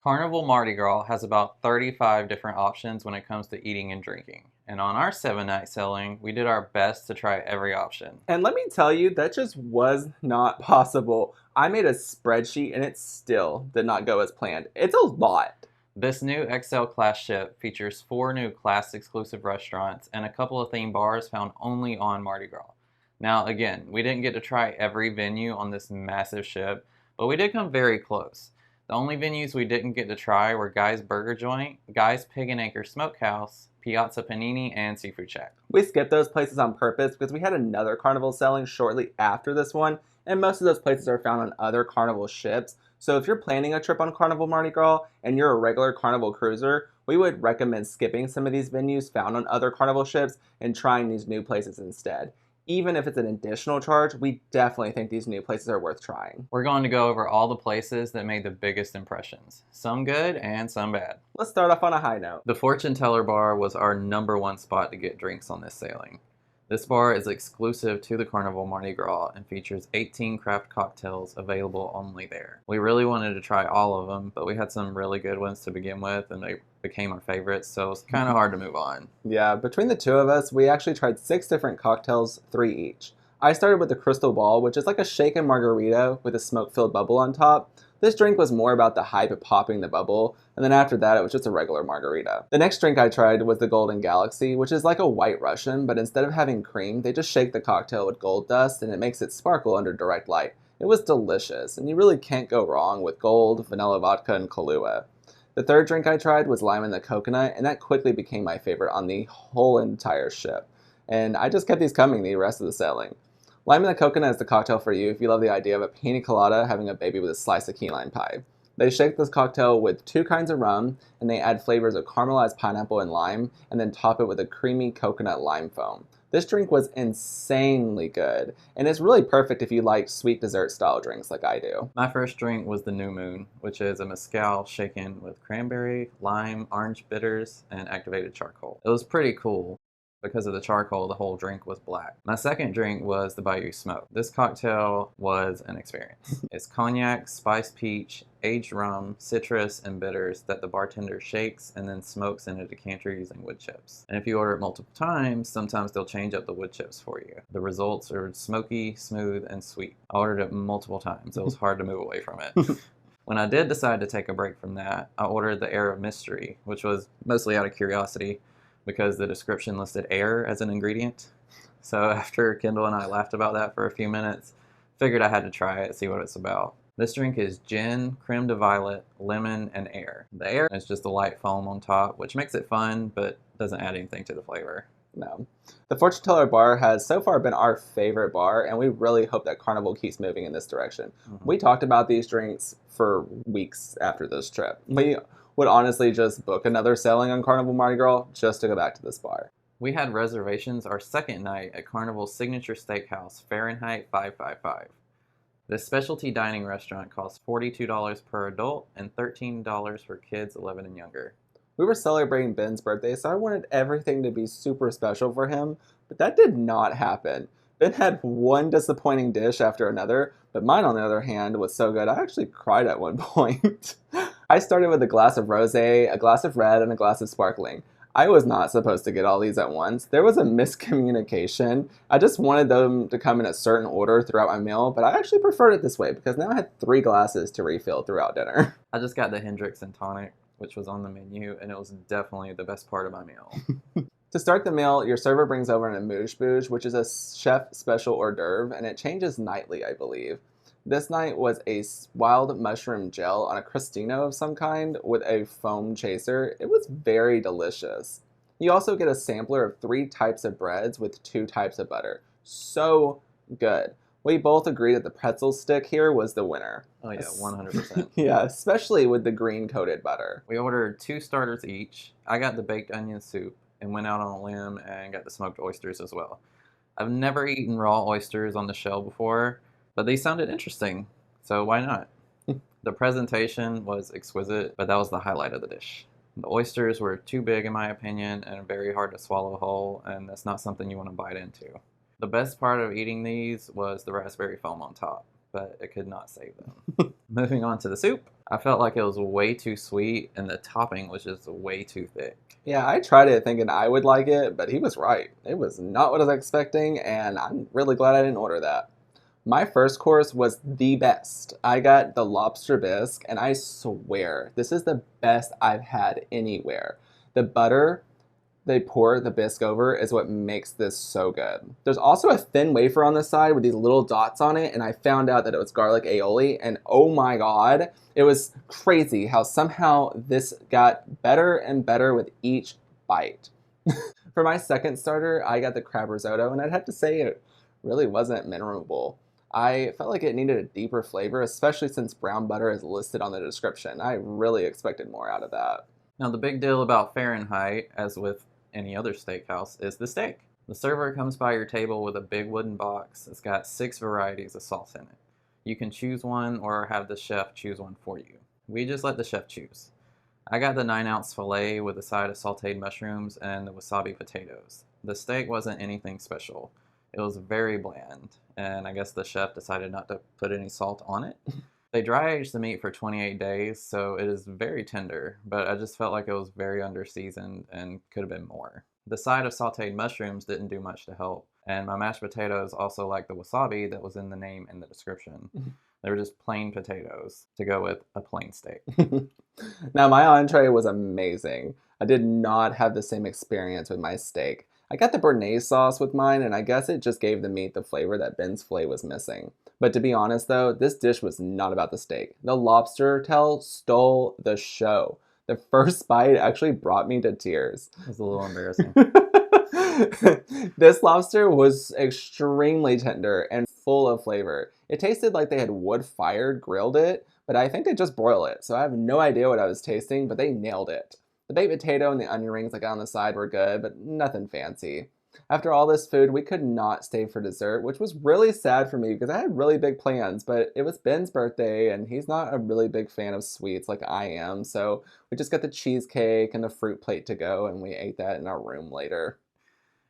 Carnival Mardi Gras has about 35 different options when it comes to eating and drinking. And on our 7 night selling, we did our best to try every option. And let me tell you, that just was not possible. I made a spreadsheet and it still did not go as planned. It's a lot. This new XL class ship features 4 new class exclusive restaurants and a couple of theme bars found only on Mardi Gras. Now, again, we didn't get to try every venue on this massive ship, but we did come very close. The only venues we didn't get to try were Guy's Burger Joint, Guy's Pig and Anchor Smokehouse, Piazza Panini, and Seafood Shack. We skipped those places on purpose because we had another carnival selling shortly after this one, and most of those places are found on other carnival ships. So if you're planning a trip on Carnival Mardi Gras and you're a regular carnival cruiser, we would recommend skipping some of these venues found on other carnival ships and trying these new places instead. Even if it's an additional charge, we definitely think these new places are worth trying. We're going to go over all the places that made the biggest impressions, some good and some bad. Let's start off on a high note. The Fortune Teller Bar was our #1 spot to get drinks on this sailing. This bar is exclusive to the Carnival Mardi Gras and features 18 craft cocktails available only there. We really wanted to try all of them, but we had some really good ones to begin with and they became our favorites, so it's kind of hard to move on. Yeah, between the two of us, we actually tried 6 different cocktails, 3 each. I started with the Crystal Ball, which is like a shaken margarita with a smoke-filled bubble on top. This drink was more about the hype of popping the bubble, and then after that it was just a regular margarita. The next drink I tried was the Golden Galaxy, which is like a White Russian, but instead of having cream, they just shake the cocktail with gold dust and it makes it sparkle under direct light. It was delicious, and you really can't go wrong with gold, vanilla vodka, and Kahlua. The third drink I tried was Lime and the Coconut, and that quickly became my favorite on the whole entire ship. And I just kept these coming the rest of the sailing. Lime and the Coconut is the cocktail for you if you love the idea of a pina colada having a baby with a slice of key lime pie. They shake this cocktail with 2 kinds of rum, and they add flavors of caramelized pineapple and lime, and then top it with a creamy coconut lime foam. This drink was insanely good, and it's really perfect if you like sweet dessert style drinks like I do. My first drink was the New Moon, which is a mezcal shaken with cranberry, lime, orange bitters, and activated charcoal. It was pretty cool. Because of the charcoal, the whole drink was black. My second drink was the Bayou Smoke. This cocktail was an experience. It's cognac, spiced peach, aged rum, citrus, and bitters that the bartender shakes and then smokes in a decanter using wood chips. And if you order it multiple times, sometimes they'll change up the wood chips for you. The results are smoky, smooth, and sweet. I ordered it multiple times. It was hard to move away from it. When I did decide to take a break from that, I ordered the Air of Mystery, which was mostly out of curiosity, because the description listed air as an ingredient. So after Kendall and I laughed about that for a few minutes, figured I had to try it, see what it's about. This drink is gin, creme de violet, lemon, and air. The air is just a light foam on top, which makes it fun, but doesn't add anything to the flavor. No. The Fortune Teller Bar has so far been our favorite bar, and we really hope that Carnival keeps moving in this direction. We talked about these drinks for weeks after this trip. We would honestly just book another sailing on Carnival Mardi Gras just to go back to this bar. We had reservations our second night at Carnival's signature steakhouse, Fahrenheit 555. This specialty dining restaurant costs $42 per adult and $13 for kids 11 and younger. We were celebrating Ben's birthday, so I wanted everything to be super special for him, but that did not happen. Ben had one disappointing dish after another, but mine, on the other hand, was so good I actually cried at one point. I started with a glass of rosé, a glass of red, and a glass of sparkling. I was not supposed to get all these at once. There was a miscommunication. I just wanted them to come in a certain order throughout my meal, but I actually preferred it this way because now I had 3 glasses to refill throughout dinner. I just got the Hendrix and tonic, which was on the menu, and it was definitely the best part of my meal. To start the meal, your server brings over an amuse-bouche, which is a chef special hors d'oeuvre, and it changes nightly, I believe. This night was a wild mushroom gel on a crostino of some kind with a foam chaser. It was very delicious. You also get a sampler of 3 types of breads with 2 types of butter. So good. We both agreed that the pretzel stick here was the winner. Oh yeah, 100%. Yeah, especially with the green coated butter. We ordered 2 starters each. I got the baked onion soup and went out on a limb and got the smoked oysters as well. I've never eaten raw oysters on the shell before, but these sounded interesting, so why not? The presentation was exquisite, but that was the highlight of the dish. The oysters were too big in my opinion and very hard to swallow whole, and that's not something you want to bite into. The best part of eating these was the raspberry foam on top. but it could not save them. Moving on to the soup, I felt like it was way too sweet and the topping was just way too thick. Yeah, I tried it thinking I would like it, but he was right. It was not what I was expecting, and I'm really glad I didn't order that. My first course was the best. I got the lobster bisque, and I swear, this is the best I've had anywhere. The butter they pour the bisque over is what makes this so good. There's also a thin wafer on the side with these little dots on it, and I found out that it was garlic aioli, and oh my god, it was crazy how somehow this got better and better with each bite. For my second starter, I got the crab risotto, and I'd have to say it really wasn't memorable. I felt like it needed a deeper flavor, especially since brown butter is listed on the description. I really expected more out of that. Now the big deal about Fahrenheit, as with any other steakhouse, is the steak. The server comes by your table with a big wooden box. It's got 6 varieties of sauce in it. You can choose one or have the chef choose one for you. We just let the chef choose. I got the 9-ounce filet with a side of sauteed mushrooms and the wasabi potatoes. The steak wasn't anything special. It was very bland, and I guess the chef decided not to put any salt on it. They dry aged the meat for 28 days, so it is very tender, but I just felt like it was very under-seasoned and could have been more. The side of sauteed mushrooms didn't do much to help, and my mashed potatoes also lacked the wasabi that was in the name and the description. They were just plain potatoes to go with a plain steak. Now, my entree was amazing. I did not have the same experience with my steak. I got the béarnaise sauce with mine, and I guess it just gave the meat the flavor that Ben's filet was missing. But to be honest though, this dish was not about the steak. The lobster tail stole the show. The first bite actually brought me to tears. It was a little embarrassing. This lobster was extremely tender and full of flavor. It tasted like they had wood-fired grilled it, but I think they just broiled it, so I have no idea what I was tasting, but they nailed it. The baked potato and the onion rings I got on the side were good, but nothing fancy. After all this food, we could not stay for dessert, which was really sad for me because I had really big plans, but it was Ben's birthday and he's not a really big fan of sweets like I am, so we just got the cheesecake and the fruit plate to go and we ate that in our room later.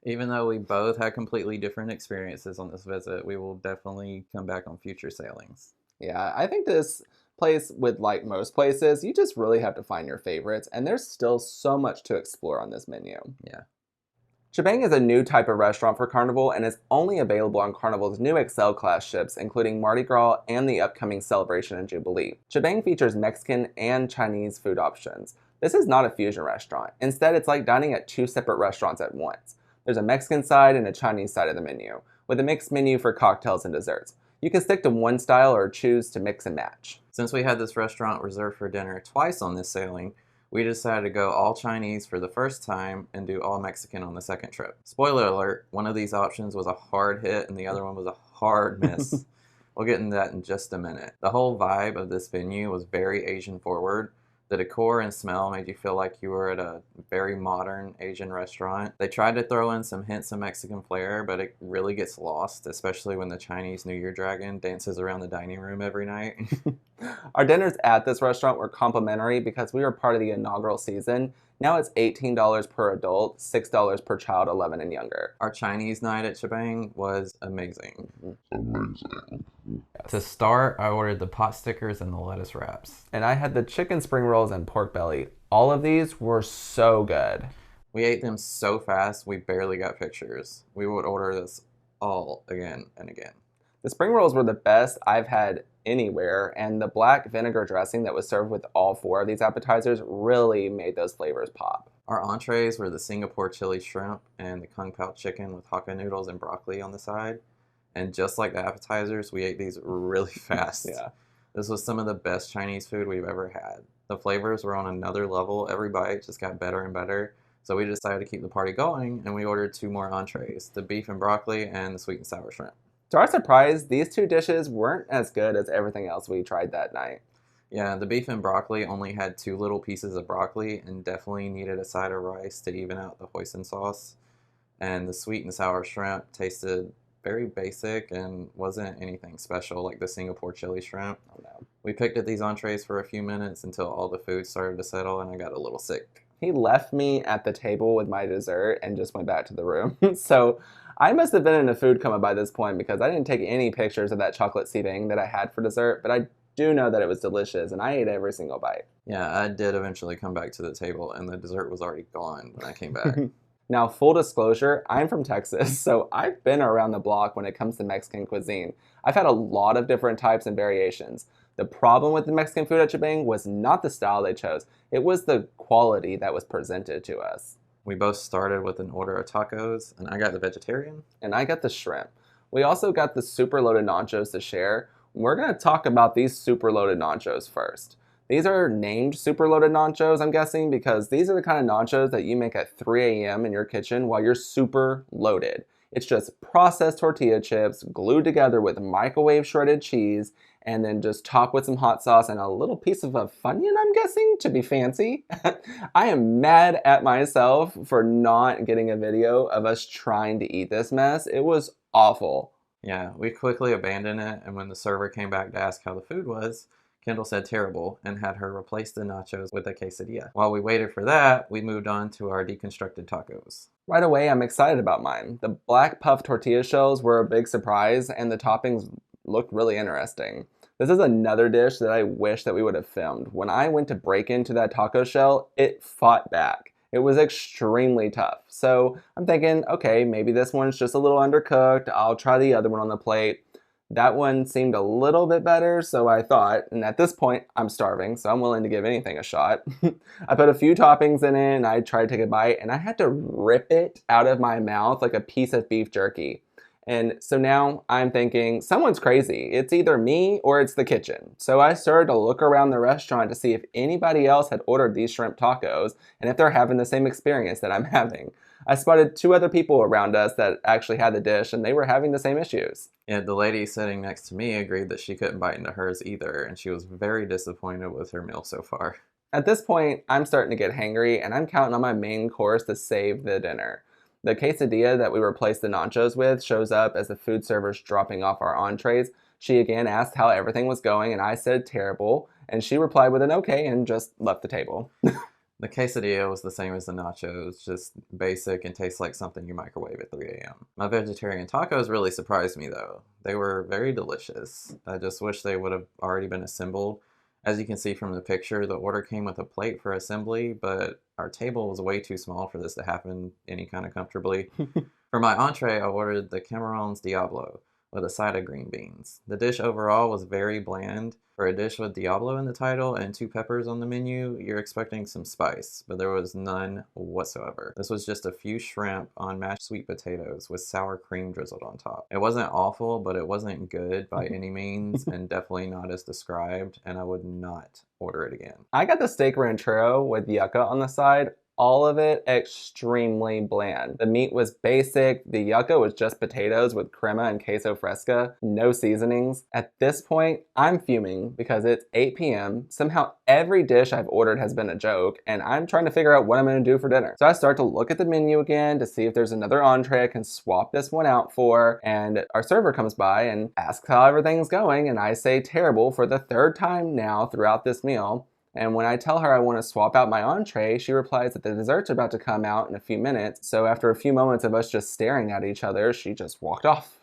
Even though we both had completely different experiences on this visit, we will definitely come back on future sailings. Yeah, I think this place, with like most places, you just really have to find your favorites, and there's still so much to explore on this menu. Yeah. Chibang is a new type of restaurant for Carnival and is only available on Carnival's new Excel class ships, including Mardi Gras and the upcoming Celebration and Jubilee. Chibang features Mexican and Chinese food options. This is not a fusion restaurant. Instead, it's like dining at 2 separate restaurants at once. There's a Mexican side and a Chinese side of the menu, with a mixed menu for cocktails and desserts. You can stick to one style or choose to mix and match. Since we had this restaurant reserved for dinner twice on this sailing, we decided to go all Chinese for the first time and do all Mexican on the second trip. Spoiler alert, one of these options was a hard hit and the other one was a hard miss. We'll get into that in just a minute. The whole vibe of this venue was very Asian forward. The decor and smell made you feel like you were at a very modern Asian restaurant. They tried to throw in some hints of Mexican flair, but it really gets lost, especially when the Chinese New Year dragon dances around the dining room every night. Our dinners at this restaurant were complimentary because we were part of the inaugural season. Now it's $18 per adult, $6 per child 11 and younger. Our Chinese night at Chibang was amazing. Amazing. To start, I ordered the pot stickers and the lettuce wraps. And I had the chicken spring rolls and pork belly. All of these were so good. We ate them so fast, we barely got pictures. We would order this all again and again. The spring rolls were the best I've had anywhere, and the black vinegar dressing that was served with all 4 of these appetizers really made those flavors pop. Our entrees were the Singapore chili shrimp and the kung pao chicken with Hakka noodles and broccoli on the side. And just like the appetizers, we ate these really fast. Yeah. This was some of the best Chinese food we've ever had. The flavors were on another level. Every bite just got better and better. So we decided to keep the party going, and we ordered 2 more entrees, the beef and broccoli and the sweet and sour shrimp. To our surprise, these 2 dishes weren't as good as everything else we tried that night. Yeah, the beef and broccoli only had 2 little pieces of broccoli and definitely needed a side of rice to even out the hoisin sauce. And the sweet and sour shrimp tasted very basic and wasn't anything special like the Singapore chili shrimp. Oh no. We picked at these entrees for a few minutes until all the food started to settle and I got a little sick. He left me at the table with my dessert and just went back to the room. So I must have been in a food coma by this point because I didn't take any pictures of that chocolate sea bang that I had for dessert, but I do know that it was delicious and I ate every single bite. Yeah, I did eventually come back to the table, and the dessert was already gone when I came back. Now, full disclosure, I'm from Texas, so I've been around the block when it comes to Mexican cuisine. I've had a lot of different types and variations. The problem with the Mexican food at Chibang was not the style they chose, it was the quality that was presented to us. We both started with an order of tacos, and I got the vegetarian. And I got the shrimp. We also got the super loaded nachos to share. We're going to talk about these super loaded nachos first. These are named super loaded nachos, I'm guessing, because these are the kind of nachos that you make at 3 a.m. in your kitchen while you're super loaded. It's just processed tortilla chips glued together with microwave shredded cheese and then just topped with some hot sauce and a little piece of a Funyun, I'm guessing, to be fancy. I am mad at myself for not getting a video of us trying to eat this mess. It was awful. Yeah, we quickly abandoned it, and when the server came back to ask how the food was, Kendall said terrible and had her replace the nachos with a quesadilla. While we waited for that, we moved on to our deconstructed tacos. Right away, I'm excited about mine. The black puff tortilla shells were a big surprise, and the toppings looked really interesting. This is another dish that I wish that we would have filmed. When I went to break into that taco shell, it fought back. It was extremely tough. So I'm thinking, okay, maybe this one's just a little undercooked. I'll try the other one on the plate. That one seemed a little bit better, so I thought, and at this point, I'm starving, so I'm willing to give anything a shot. I put a few toppings in it, and I tried to take a bite, and I had to rip it out of my mouth like a piece of beef jerky. And so now I'm thinking, someone's crazy. It's either me or it's the kitchen. So I started to look around the restaurant to see if anybody else had ordered these shrimp tacos, and if they're having the same experience that I'm having. I spotted 2 other people around us that actually had the dish, and they were having the same issues. Yeah, the lady sitting next to me agreed that she couldn't bite into hers either, and she was very disappointed with her meal so far. At this point, I'm starting to get hangry, and I'm counting on my main course to save the dinner. The quesadilla that we replaced the nachos with shows up as the food server's dropping off our entrees. She again asked how everything was going, and I said terrible, and she replied with an okay and just left the table. The quesadilla was the same as the nachos, just basic and tastes like something you microwave at 3 a.m. My vegetarian tacos really surprised me though. They were very delicious. I just wish they would have already been assembled. As you can see from the picture, the order came with a plate for assembly, but our table was way too small for this to happen any kind of comfortably. For my entree, I ordered the Cameron's Diablo with a side of green beans. The dish overall was very bland. For a dish with Diablo in the title and 2 peppers on the menu, you're expecting some spice, but there was none whatsoever. This was just a few shrimp on mashed sweet potatoes with sour cream drizzled on top. It wasn't awful, but it wasn't good by any means, and definitely not as described, and I would not order it again. I got the steak ranchero with yucca on the side. All of it extremely bland. The meat was basic, the yucca was just potatoes with crema and queso fresca, no seasonings. At this point, I'm fuming because it's 8 p.m. Somehow every dish I've ordered has been a joke, and I'm trying to figure out what I'm gonna do for dinner. So I start to look at the menu again to see if there's another entree I can swap this one out for, and our server comes by and asks how everything's going, and I say terrible for the 3rd time now throughout this meal. And when I tell her I want to swap out my entree, she replies that the desserts are about to come out in a few minutes. So after a few moments of us just staring at each other, she just walked off.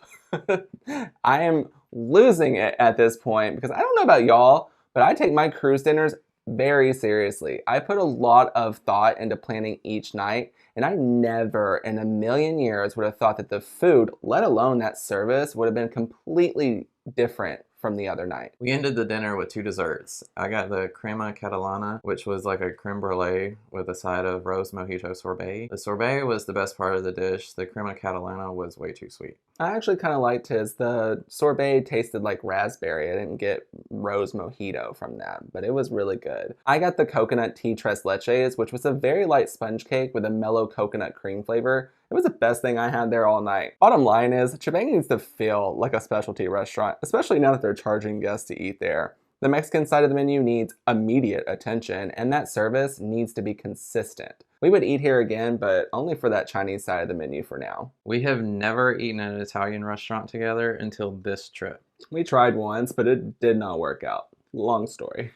I am losing it at this point because I don't know about y'all, but I take my cruise dinners very seriously. I put a lot of thought into planning each night, and I never in a million years would have thought that the food, let alone that service, would have been completely different from the other night. We ended the dinner with 2 desserts. I got the crema catalana, which was like a creme brulee with a side of rose mojito sorbet. The sorbet was the best part of the dish. The crema catalana was way too sweet. I actually kind of liked his. The sorbet tasted like raspberry. I didn't get rose mojito from that, but it was really good. I got the coconut tea tres leches, which was a very light sponge cake with a mellow coconut cream flavor. It was the best thing I had there all night. Bottom line is, Chibang needs to feel like a specialty restaurant, especially now that they're charging guests to eat there. The Mexican side of the menu needs immediate attention, and that service needs to be consistent. We would eat here again, but only for that Chinese side of the menu for now. We have never eaten at an Italian restaurant together until this trip. We tried once, but it did not work out. Long story.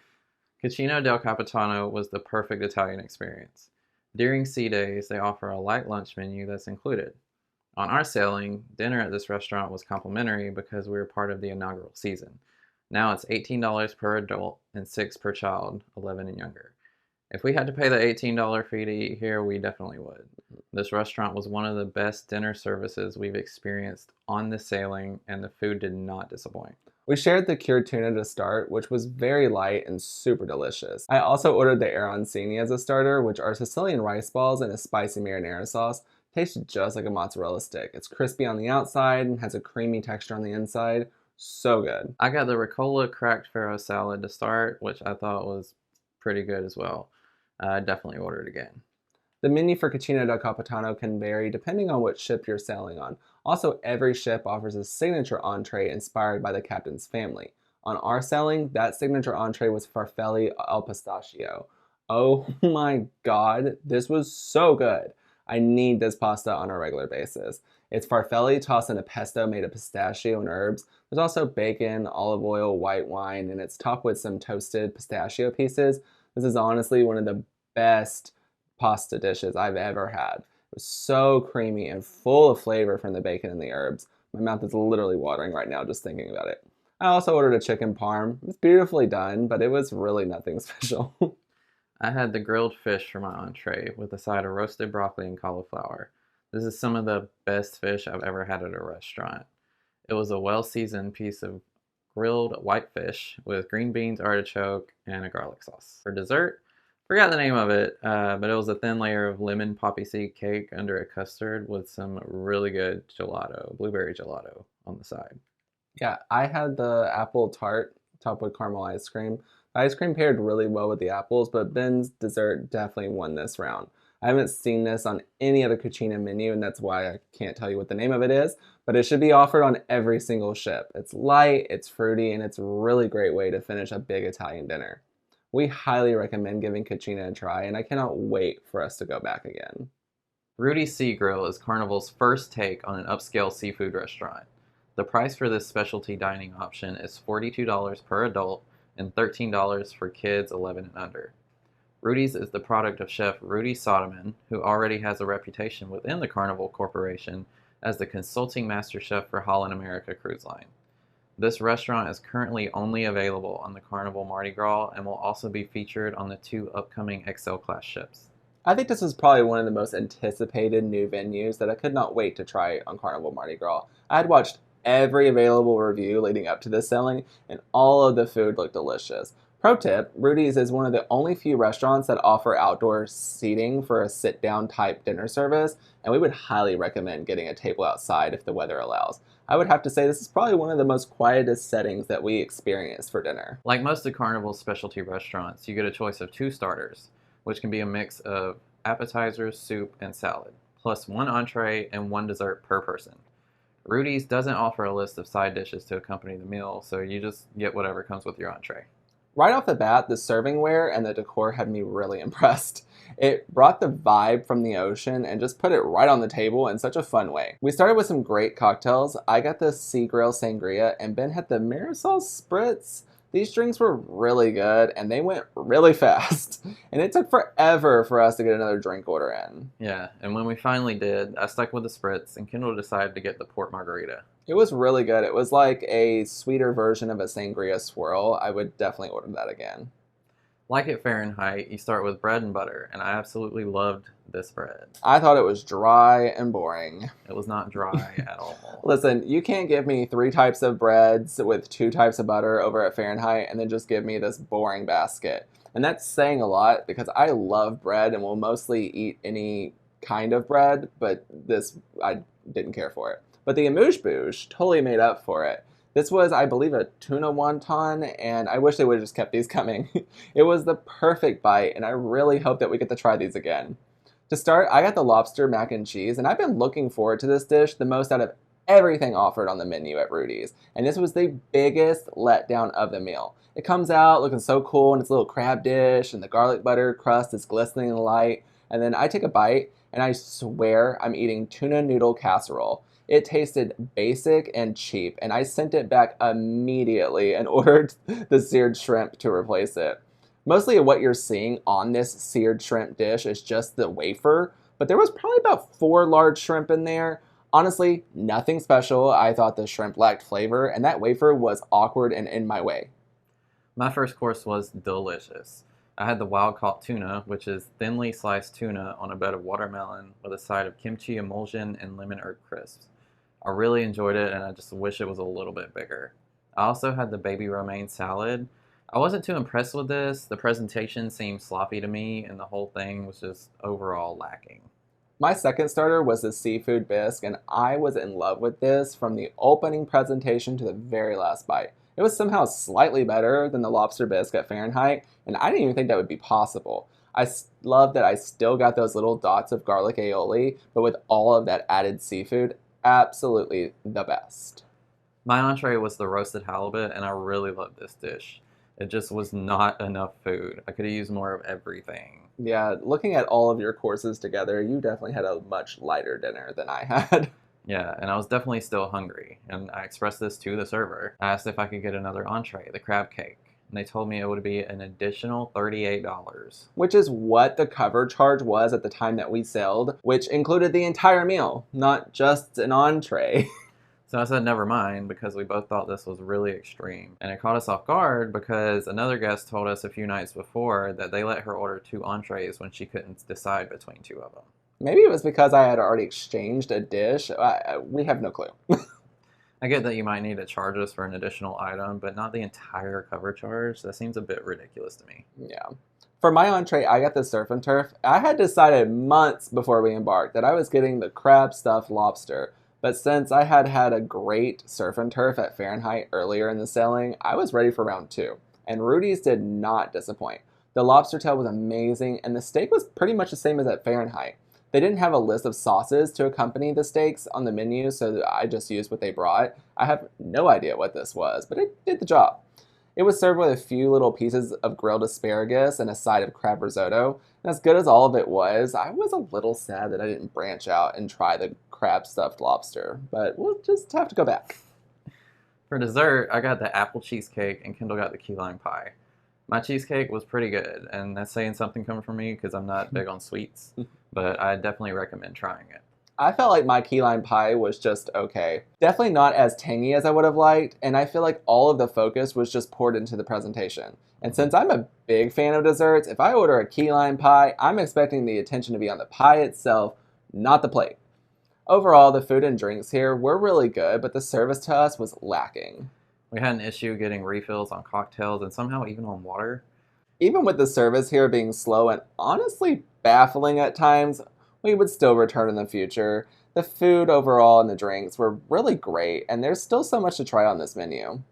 Cucina del Capitano was the perfect Italian experience. During sea days, they offer a light lunch menu that's included. On our sailing, dinner at this restaurant was complimentary because we were part of the inaugural season. Now it's $18 per adult and 6 per child, 11 and younger. If we had to pay the $18 fee to eat here, we definitely would. This restaurant was one of the best dinner services we've experienced on the sailing, and the food did not disappoint. We shared the cured tuna to start, which was very light and super delicious. I also ordered the arancini as a starter, which are Sicilian rice balls in a spicy marinara sauce. Tastes just like a mozzarella stick. It's crispy on the outside and has a creamy texture on the inside. So good. I got the ricotta cracked farro salad to start, which I thought was pretty good as well. I definitely ordered again. The menu for Cucina del Capitano can vary depending on what ship you're sailing on. Also, every ship offers a signature entree inspired by the captain's family. On our sailing, that signature entree was farfalle al pistachio. Oh my god, this was so good. I need this pasta on a regular basis. It's farfalle tossed in a pesto made of pistachio and herbs. There's also bacon, olive oil, white wine, and it's topped with some toasted pistachio pieces. This is honestly one of the best pasta dishes I've ever had. It was so creamy and full of flavor from the bacon and the herbs. My mouth is literally watering right now just thinking about it. I also ordered a chicken parm. It was beautifully done, but it was really nothing special. I had the grilled fish for my entree with a side of roasted broccoli and cauliflower. This is some of the best fish I've ever had at a restaurant. It was a well-seasoned piece of grilled white fish with green beans, artichoke, and a garlic sauce. For dessert, forgot the name of it, but it was a thin layer of lemon poppy seed cake under a custard with some really good gelato, blueberry gelato on the side. Yeah, I had the apple tart topped with caramel ice cream. The ice cream paired really well with the apples, but Ben's dessert definitely won this round. I haven't seen this on any other cucina menu, and that's why I can't tell you what the name of it is, but it should be offered on every single ship. It's light, it's fruity, and it's a really great way to finish a big Italian dinner. We highly recommend giving Cucina a try, and I cannot wait for us to go back again. Rudi's Seagrill is Carnival's first take on an upscale seafood restaurant. The price for this specialty dining option is $42 per adult and $13 for kids 11 and under. Rudi's is the product of chef Rudi Sodeman, who already has a reputation within the Carnival Corporation as the consulting master chef for Holland America Cruise Line. This restaurant is currently only available on the Carnival Mardi Gras and will also be featured on the 2 upcoming XL class ships. I think this is probably one of the most anticipated new venues that I could not wait to try on Carnival Mardi Gras. I had watched every available review leading up to this selling, and all of the food looked delicious. Pro tip, Rudi's is one of the only few restaurants that offer outdoor seating for a sit-down type dinner service, and we would highly recommend getting a table outside if the weather allows. I would have to say this is probably one of the most quietest settings that we experienced for dinner. Like most of Carnival's specialty restaurants, you get a choice of 2 starters, which can be a mix of appetizers, soup, and salad, plus 1 entree and 1 dessert per person. Rudi's doesn't offer a list of side dishes to accompany the meal, so you just get whatever comes with your entree. Right off the bat, the servingware and the decor had me really impressed. It brought the vibe from the ocean and just put it right on the table in such a fun way. We started with some great cocktails. I got the Seagrill sangria and Ben had the Marisol spritz. These drinks were really good and they went really fast. And it took forever for us to get another drink order in. Yeah, and when we finally did, I stuck with the spritz and Kendall decided to get the port margarita. It was really good. It was like a sweeter version of a sangria swirl. I would definitely order that again. Like at Fahrenheit, you start with bread and butter, and I absolutely loved this bread. I thought it was dry and boring. It was not dry at all. Listen, you can't give me 3 types of breads with 2 types of butter over at Fahrenheit and then just give me this boring basket. And that's saying a lot because I love bread and will mostly eat any kind of bread, but this, I didn't care for it. But the amuse-bouche totally made up for it. This was, I believe, a tuna wonton, and I wish they would have just kept these coming. It was the perfect bite, and I really hope that we get to try these again. To start, I got the lobster mac and cheese, and I've been looking forward to this dish the most out of everything offered on the menu at Rudi's. And this was the biggest letdown of the meal. It comes out looking so cool in its little crab dish, and the garlic butter crust is glistening in the light. And then I take a bite, and I swear I'm eating tuna noodle casserole. It tasted basic and cheap, and I sent it back immediately and ordered the seared shrimp to replace it. Mostly of what you're seeing on this seared shrimp dish is just the wafer, but there was probably about 4 large shrimp in there. Honestly, nothing special. I thought the shrimp lacked flavor, and that wafer was awkward and in my way. My first course was delicious. I had the wild caught tuna, which is thinly sliced tuna on a bed of watermelon with a side of kimchi emulsion and lemon herb crisps. I really enjoyed it and I just wish it was a little bit bigger. I also had the baby romaine salad. I wasn't too impressed with this. The presentation seemed sloppy to me and the whole thing was just overall lacking. My second starter was the seafood bisque, and I was in love with this from the opening presentation to the very last bite. It was somehow slightly better than the lobster bisque at Fahrenheit, and I didn't even think that would be possible. Love that I still got those little dots of garlic aioli, but with all of that added seafood, absolutely the best. My entree was the roasted halibut and I really loved this dish. It just was not enough food. I could have used more of everything. Yeah, looking at all of your courses together, you definitely had a much lighter dinner than I had. Yeah, and I was definitely still hungry, and I expressed this to the server. I asked if I could get another entree, the crab cake, and they told me it would be an additional $38. Which is what the cover charge was at the time that we sailed, which included the entire meal, not just an entree. So I said never mind because we both thought this was really extreme. And it caught us off guard because another guest told us a few nights before that they let her order 2 entrees when she couldn't decide between 2 of them. Maybe it was because I had already exchanged a dish. We have no clue. I get that you might need to charge us for an additional item, but not the entire cover charge. That seems a bit ridiculous to me. Yeah. For my entree, I got the surf and turf. I had decided months before we embarked that I was getting the crab stuffed lobster. But since I had had a great surf and turf at Fahrenheit earlier in the sailing, I was ready for round 2. And Rudy's did not disappoint. The lobster tail was amazing, and the steak was pretty much the same as at Fahrenheit. They didn't have a list of sauces to accompany the steaks on the menu, so I just used what they brought. I have no idea what this was, but it did the job. It was served with a few little pieces of grilled asparagus and a side of crab risotto. And as good as all of it was, I was a little sad that I didn't branch out and try the crab stuffed lobster, but we'll just have to go back. For dessert, I got the apple cheesecake and Kendall got the key lime pie. My cheesecake was pretty good, and that's saying something coming from me because I'm not big on sweets, but I definitely recommend trying it. I felt like my key lime pie was just okay. Definitely not as tangy as I would have liked, and I feel like all of the focus was just poured into the presentation. And since I'm a big fan of desserts, if I order a key lime pie, I'm expecting the attention to be on the pie itself, not the plate. Overall, the food and drinks here were really good, but the service to us was lacking. We had an issue getting refills on cocktails and somehow even on water. Even with the service here being slow and honestly baffling at times, we would still return in the future. The food overall and the drinks were really great, and there's still so much to try on this menu.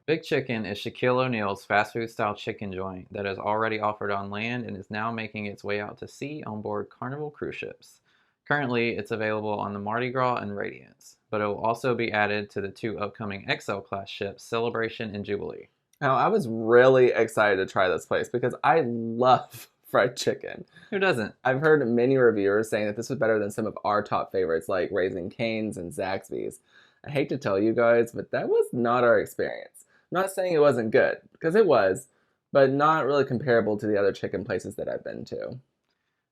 Big Chicken is Shaquille O'Neal's fast food style chicken joint that is already offered on land and is now making its way out to sea on board Carnival cruise ships. Currently, it's available on the Mardi Gras and Radiance, but it will also be added to the 2 upcoming XL class ships, Celebration and Jubilee. Now, I was really excited to try this place because I love fried chicken. Who doesn't? I've heard many reviewers saying that this was better than some of our top favorites like Raising Cane's and Zaxby's. I hate to tell you guys, but that was not our experience. I'm not saying it wasn't good, because it was, but not really comparable to the other chicken places that I've been to.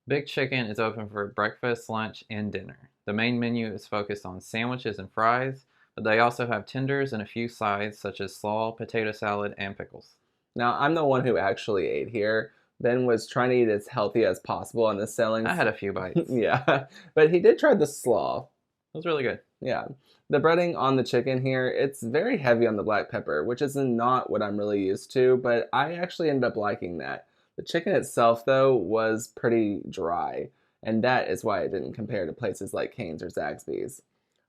Big Chicken is open for breakfast, lunch, and dinner. The main menu is focused on sandwiches and fries, but they also have tenders and a few sides such as slaw, potato salad, and pickles. Now, I'm the one who actually ate here. Ben was trying to eat as healthy as possible on the selling. I had a few bites. Yeah, but he did try the slaw. It was really good. Yeah. The breading on the chicken here, it's very heavy on the black pepper, which is not what I'm really used to, but I actually ended up liking that. The chicken itself, though, was pretty dry, and that is why it didn't compare to places like Cane's or Zaxby's.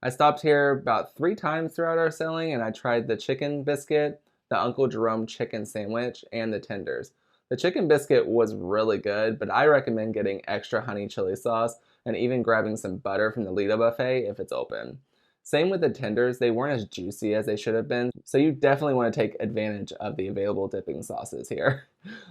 I stopped here about 3 times throughout our sailing, and I tried the chicken biscuit, the Uncle Jerome chicken sandwich, and the tenders. The chicken biscuit was really good, but I recommend getting extra honey chili sauce and even grabbing some butter from the Lido buffet if it's open. Same with the tenders, they weren't as juicy as they should have been, so you definitely want to take advantage of the available dipping sauces here.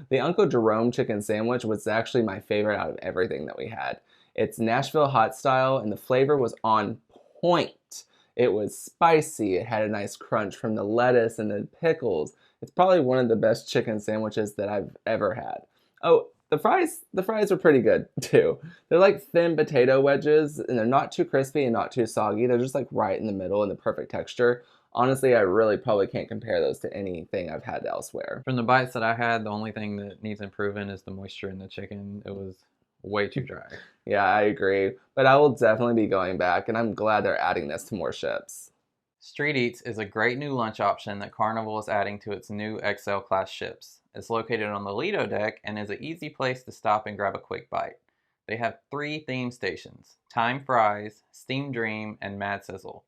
The Uncle Jerome chicken sandwich was actually my favorite out of everything that we had. It's Nashville hot style and the flavor was on point. It was spicy, it had a nice crunch from the lettuce and the pickles. It's probably one of the best chicken sandwiches that I've ever had. Oh, The fries are pretty good too. They're like thin potato wedges, and they're not too crispy and not too soggy. They're just like right in the middle and the perfect texture. Honestly, I really probably can't compare those to anything I've had elsewhere. From the bites that I had, the only thing that needs improving is the moisture in the chicken. It was way too dry. Yeah, I agree. But I will definitely be going back, and I'm glad they're adding this to more ships. Street Eats is a great new lunch option that Carnival is adding to its new XL class ships. It's located on the Lido deck and is an easy place to stop and grab a quick bite. They have 3 theme stations: Time Fries, Steam Dream, and Mad Sizzle.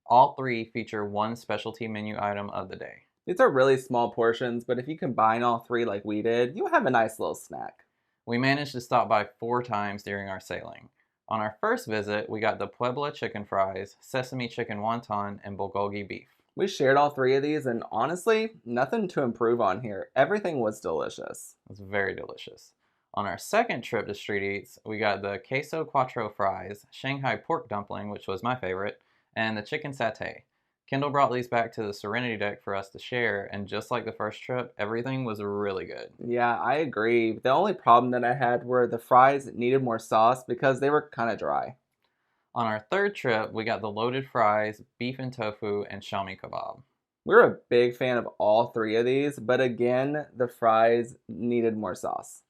All 3 feature one specialty menu item of the day. These are really small portions, but if you combine all 3 like we did, you'll have a nice little snack. We managed to stop by 4 times during our sailing. On our first visit, we got the Puebla chicken fries, sesame chicken wonton, and bulgogi beef. We shared all 3 of these, and honestly, nothing to improve on here. Everything was delicious. It was very delicious. On our second trip to Street Eats, we got the queso quattro fries, Shanghai pork dumpling, which was my favorite, and the chicken satay. Kendall brought these back to the Serenity deck for us to share, and just like the first trip, everything was really good. Yeah, I agree. The only problem that I had were the fries needed more sauce because they were kind of dry. On our third trip, we got the loaded fries, beef and tofu, and shami kebab. We're a big fan of all 3 of these, but again, the fries needed more sauce.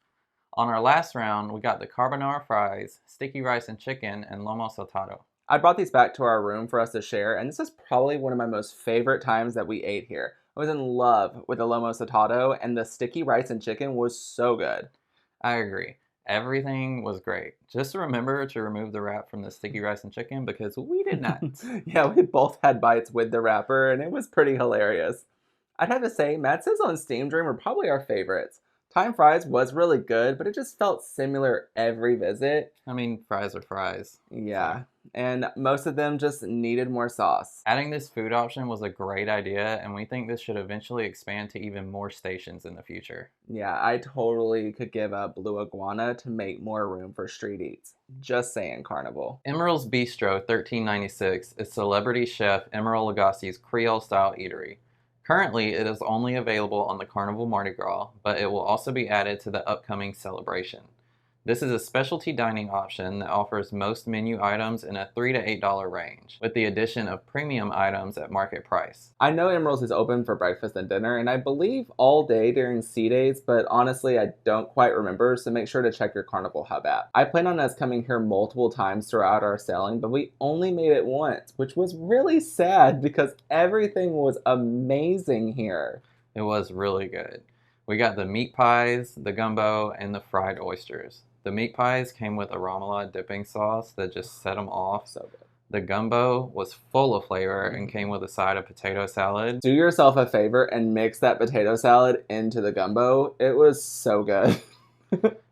On our last round, we got the carbonara fries, sticky rice and chicken, and lomo saltado. I brought these back to our room for us to share, and this is probably one of my most favorite times that we ate here. I was in love with the lomo saltado, and the sticky rice and chicken was so good. I agree. Everything was great. Just remember to remove the wrap from the sticky rice and chicken because we did not. Yeah, we both had bites with the wrapper, and it was pretty hilarious. I'd have to say, Mad Sizzle and Steam Dream were probably our favorites. Time Fries was really good, but it just felt similar every visit. I mean, fries are fries. Yeah, and most of them just needed more sauce. Adding this food option was a great idea, and we think this should eventually expand to even more stations in the future. Yeah, I totally could give up Blue Iguana to make more room for Street Eats. Just saying, Carnival. Emeril's Bistro 1396 is celebrity chef Emeril Lagasse's Creole-style eatery. Currently, it is only available on the Carnival Mardi Gras, but it will also be added to the upcoming celebration. This is a specialty dining option that offers most menu items in a $3 to $8 range, with the addition of premium items at market price. I know Emeril's is open for breakfast and dinner, and I believe all day during sea days, but honestly, I don't quite remember, so make sure to check your Carnival Hub app. I plan on us coming here multiple times throughout our sailing, but we only made it once, which was really sad because everything was amazing here. It was really good. We got the meat pies, the gumbo, and the fried oysters. The meat pies came with a remoulade dipping sauce that just set them off. So good. The gumbo was full of flavor and came with a side of potato salad. Do yourself a favor and mix that potato salad into the gumbo. It was so good.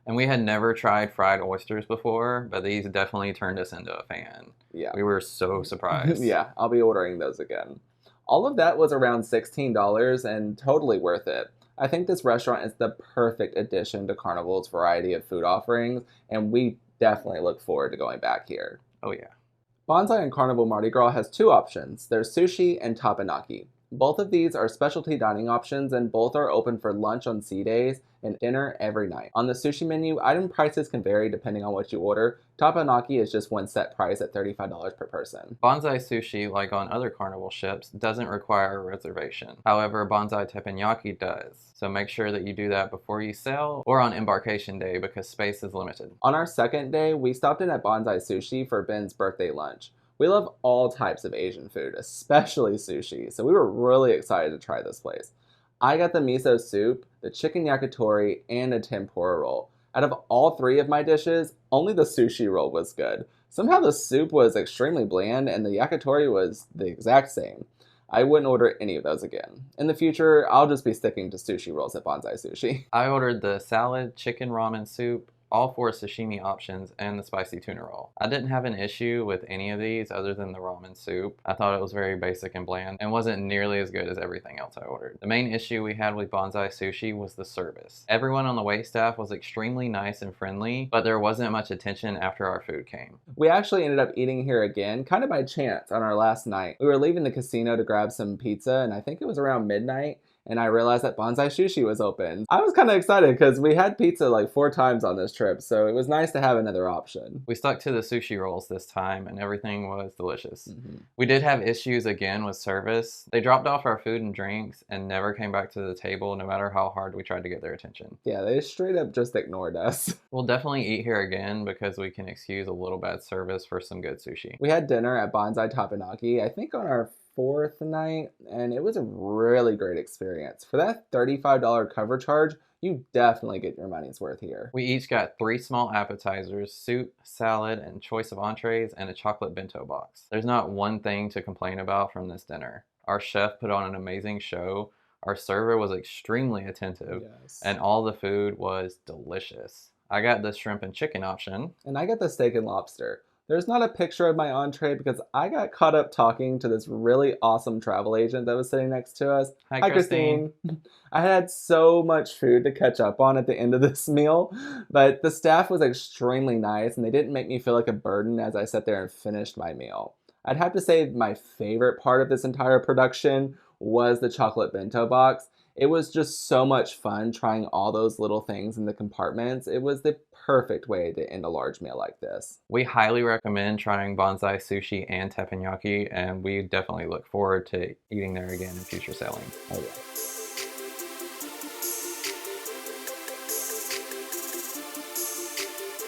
And we had never tried fried oysters before, but these definitely turned us into a fan. Yeah. We were so surprised. Yeah, I'll be ordering those again. All of that was around $16 and totally worth it. I think this restaurant is the perfect addition to Carnival's variety of food offerings, and we definitely look forward to going back here. Oh yeah. Bonzai and Carnival Mardi Gras has 2 options. There's sushi and teppanyaki. Both of these are specialty dining options, and both are open for lunch on sea days and dinner every night. On the sushi menu, item prices can vary depending on what you order. Teppanyaki is just one set price at $35 per person. Bonzai Sushi, like on other Carnival ships, doesn't require a reservation. However, Bonzai Teppanyaki does. So make sure that you do that before you sail or on embarkation day because space is limited. On our second day, we stopped in at Bonzai Sushi for Ben's birthday lunch. We love all types of Asian food, especially sushi, so we were really excited to try this place. I got the miso soup, the chicken yakitori, and a tempura roll. Out of all 3 of my dishes, only the sushi roll was good. Somehow the soup was extremely bland and the yakitori was the exact same. I wouldn't order any of those again. In the future, I'll just be sticking to sushi rolls at Bonzai Sushi. I ordered the salad, chicken ramen soup, all 4 sashimi options, and the spicy tuna roll. I didn't have an issue with any of these other than the ramen soup. I thought it was very basic and bland and wasn't nearly as good as everything else I ordered. The main issue we had with Bonzai Sushi was the service. Everyone on the waitstaff was extremely nice and friendly, but there wasn't much attention after our food came. We actually ended up eating here again, kind of by chance, on our last night. We were leaving the casino to grab some pizza, and I think it was around midnight, and I realized that Bonzai Sushi was open. I was kind of excited because we had pizza like 4 times on this trip, so it was nice to have another option. We stuck to the sushi rolls this time, and everything was delicious. Mm-hmm. We did have issues again with service. They dropped off our food and drinks and never came back to the table, no matter how hard we tried to get their attention. Yeah, they straight up just ignored us. We'll definitely eat here again because we can excuse a little bad service for some good sushi. We had dinner at Bonzai Teppanyaki, I think on our 4th night, and it was a really great experience. For that $35 cover charge, you definitely get your money's worth here. We each got 3 small appetizers, soup, salad, and choice of entrees, and a chocolate bento box. There's not one thing to complain about from this dinner. Our chef put on an amazing show, our server was extremely attentive, Yes. and all the food was delicious. I got the shrimp and chicken option. And I got the steak and lobster. There's not a picture of my entree because I got caught up talking to this really awesome travel agent that was sitting next to us. Hi, Christine. I had so much food to catch up on at the end of this meal, but the staff was extremely nice and they didn't make me feel like a burden as I sat there and finished my meal. I'd have to say my favorite part of this entire production was the chocolate bento box. It was just so much fun trying all those little things in the compartments. It was the perfect way to end a large meal like this. We highly recommend trying Bonzai Sushi and Teppanyaki, and we definitely look forward to eating there again in future sailings. Oh yeah.